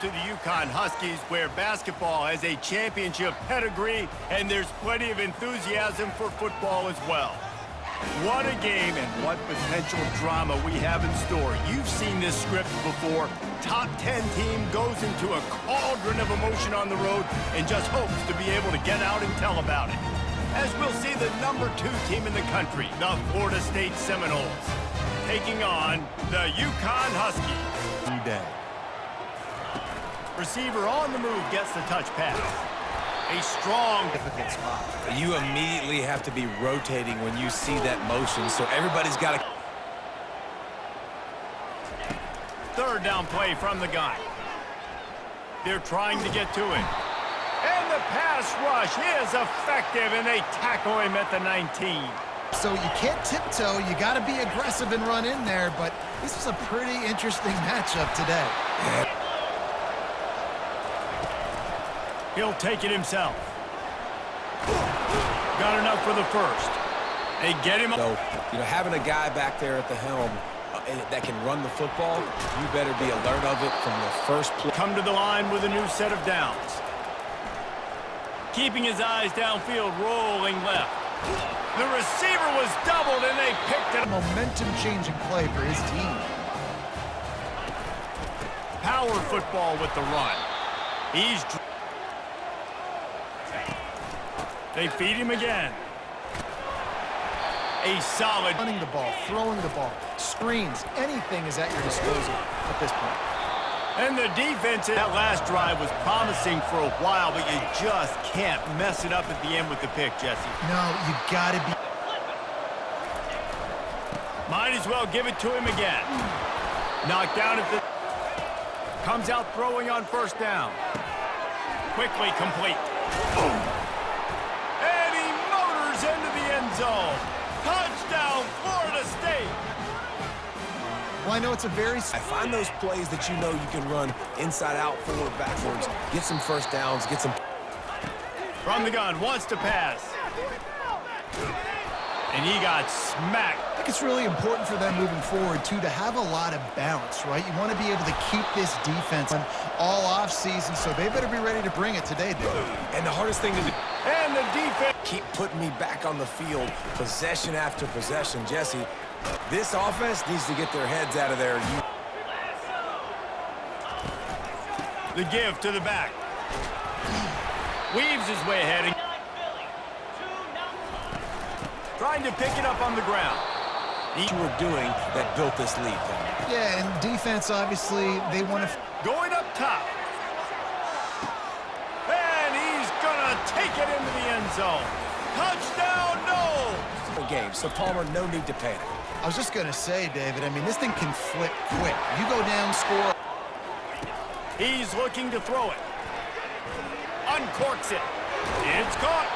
To the Yukon Huskies, where basketball has a championship pedigree and there's plenty of enthusiasm for football as well. What a game and what potential drama we have in store. You've seen this script before. Top 10 team goes into a cauldron of emotion on the road and just hopes to be able to get out and tell about it. As we'll see the #2 team in the country, the Florida State Seminoles, taking on the Yukon Huskies. Day. Receiver on the move gets the touch pass. A strong, difficult spot. You immediately have to be rotating when you see that motion, so everybody's got to... Third down play from the gun. They're trying to get to it. And the pass rush is effective, and they tackle him at the 19. So you can't tiptoe. You got to be aggressive and run in there, but this is a pretty interesting matchup today. Yeah. He'll take it himself. Got enough for the first. They get him. So, having a guy back there at the helm that can run the football, you better be alert of it from the first play. Come to the line with a new set of downs. Keeping his eyes downfield, rolling left. The receiver was doubled, and they picked it. Momentum-changing play for his team. Power football with the run. They feed him again. A solid. Running the ball, throwing the ball, screens, anything is at your disposal at this point. And the defense in that last drive was promising for a while, but you just can't mess it up at the end with the pick, Jesse. No, you got to be. Might as well give it to him again. Knocked down at the... Comes out throwing on first down. Quickly complete. And he motors into the end zone. Touchdown, Florida State. Well, I know it's a very... I find those plays that you know you can run inside out, forward, backwards, get some first downs, get some... From the gun, wants to pass. And he got smacked. I think it's really important for them moving forward, too, to have a lot of balance, right? You want to be able to keep this defense on all offseason, so they better be ready to bring it today, dude. And the hardest thing to do... And the defense... Keep putting me back on the field, possession after possession. Jesse, this offense needs to get their heads out of there. The give to the back. Weaves his way ahead. Trying to pick it up on the ground. You were doing that built this lead. Yeah, and defense, obviously, they want to... Going up top. And he's going to take it into the end zone. Touchdown, no! Game, so Palmer, no need to panic. I was just going to say, David, I mean, this thing can flip quick. You go down, score. He's looking to throw it. Uncorks it. It's caught.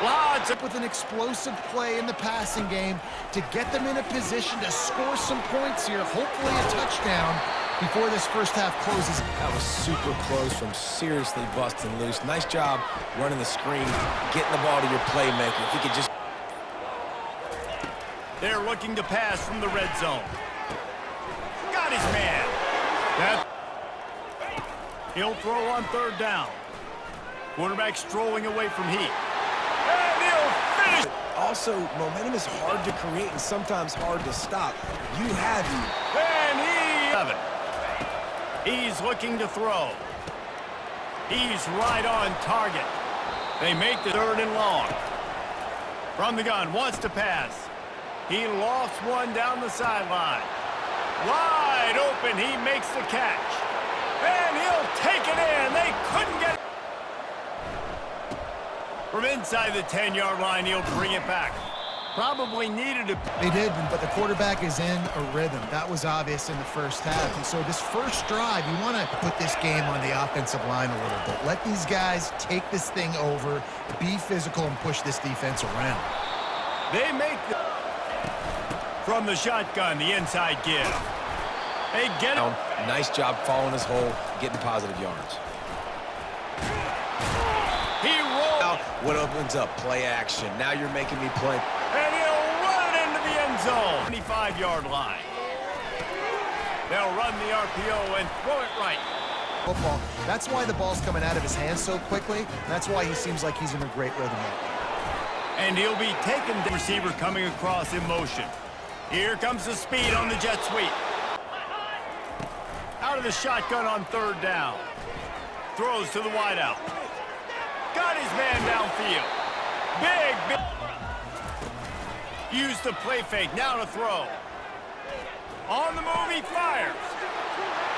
Lots up with an explosive play in the passing game to get them in a position to score some points here, hopefully a touchdown before this first half closes. That was super close from seriously busting loose. Nice job running the screen, getting the ball to your playmaker. If he could just... They're looking to pass from the red zone. Got his man. He'll throw on third down. Quarterback strolling away from heat. And he'll finish. Also, momentum is hard to create and sometimes hard to stop. You have you. And he's looking to throw. He's right on target. They make the third and long. From the gun, wants to pass. He lofts one down the sideline. Wide open, he makes the catch. And he'll take it in. They couldn't get it. From inside the 10-yard line, he'll bring it back. Probably needed it. They did, but the quarterback is in a rhythm. That was obvious in the first half. And so this first drive, you want to put this game on the offensive line a little bit. Let these guys take this thing over, be physical, and push this defense around. They make the... From the shotgun, the inside give. They get it. Nice job following his hole, getting positive yards. He rolls. What opens up? Play action. Now you're making me play. And he'll run it into the end zone. 25-yard line. They'll run the RPO and throw it right. football. That's why the ball's coming out of his hands so quickly. That's why he seems like he's in a great rhythm right now. And he'll be taking the receiver coming across in motion. Here comes the speed on the jet sweep. Out of the shotgun on third down. Throws to the wideout. Got his man downfield. Big. Use the play fake. Now to throw. On the move, he fires.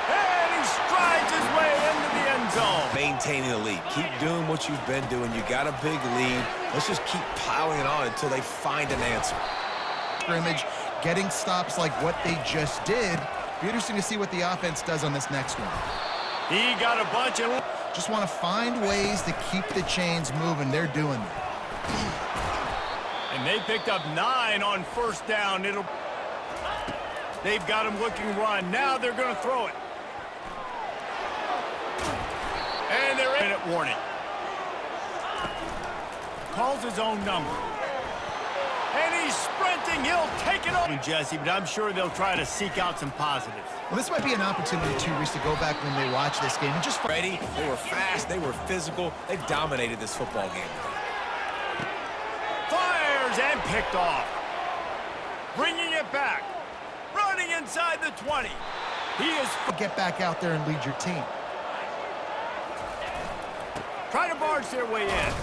And he strides his way into the end zone. Maintaining the lead. Keep doing what you've been doing. You got a big lead. Let's just keep piling it on until they find an answer. Scrimmage, getting stops like what they just did. Be interesting to see what the offense does on this next one. He got a bunch of... Just want to find ways to keep the chains moving. They're doing that. And they picked up 9 on first down. They've got him looking run. Now they're going to throw it. And they're in it. Warning. Calls his own number. And he's sprinting. He'll take it over, Jesse, but I'm sure they'll try to seek out some positives. Well, this might be an opportunity, too, Reese, to go back when they watch this game and just... Ready, they were fast, they were physical, they dominated this football game. Fires and picked off. Bringing it back. Running inside the 20. He is... Get back out there and lead your team. Try to barge their way in.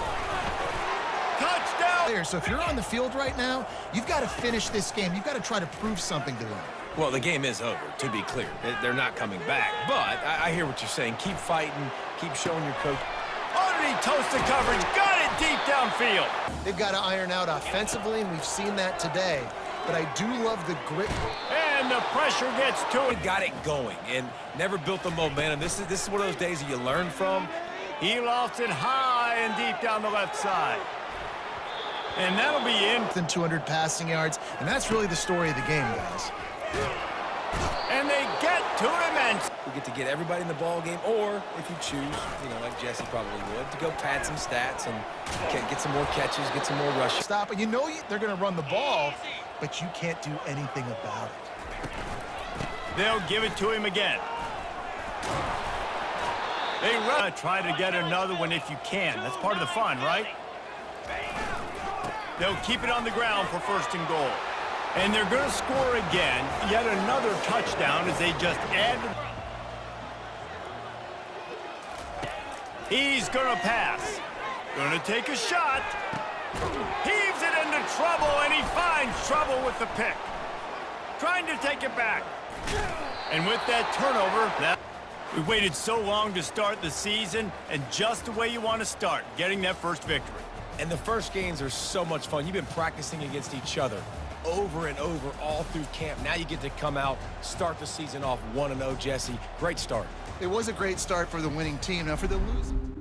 Touchdown! So if you're on the field right now, you've got to finish this game. You've got to try to prove something to them. Well, the game is over, to be clear. They're not coming back. But I hear what you're saying. Keep fighting. Keep showing your coach. Underneath toasted coverage. Got it deep downfield. They've got to iron out offensively, and we've seen that today. But I do love the grit. And the pressure gets to it. Got it going and never built the momentum. This is one of those days that you learn from. He lost it high and deep down the left side. And that'll be in. Than 200 passing yards, and that's really the story of the game, guys. And they get to him, and We get to get everybody in the ball game, or if you choose, like Jesse probably would, to go pad some stats and get some more catches, get some more rushes. Stop it. They're going to run the ball, but you can't do anything about it. They'll give it to him again. They run. Try to get another one if you can. That's part of the fun, right? They'll keep it on the ground for first and goal. And they're going to score again. Yet another touchdown as they just add. He's going to pass. Going to take a shot. Heaves it into trouble, and he finds trouble with the pick. Trying to take it back. And with that turnover, we waited so long to start the season, and just the way you want to start, getting that first victory. And the first games are so much fun. You've been practicing against each other over and over all through camp. Now you get to come out, start the season off 1-0, Jesse. Great start. It was a great start for the winning team. Now for the losing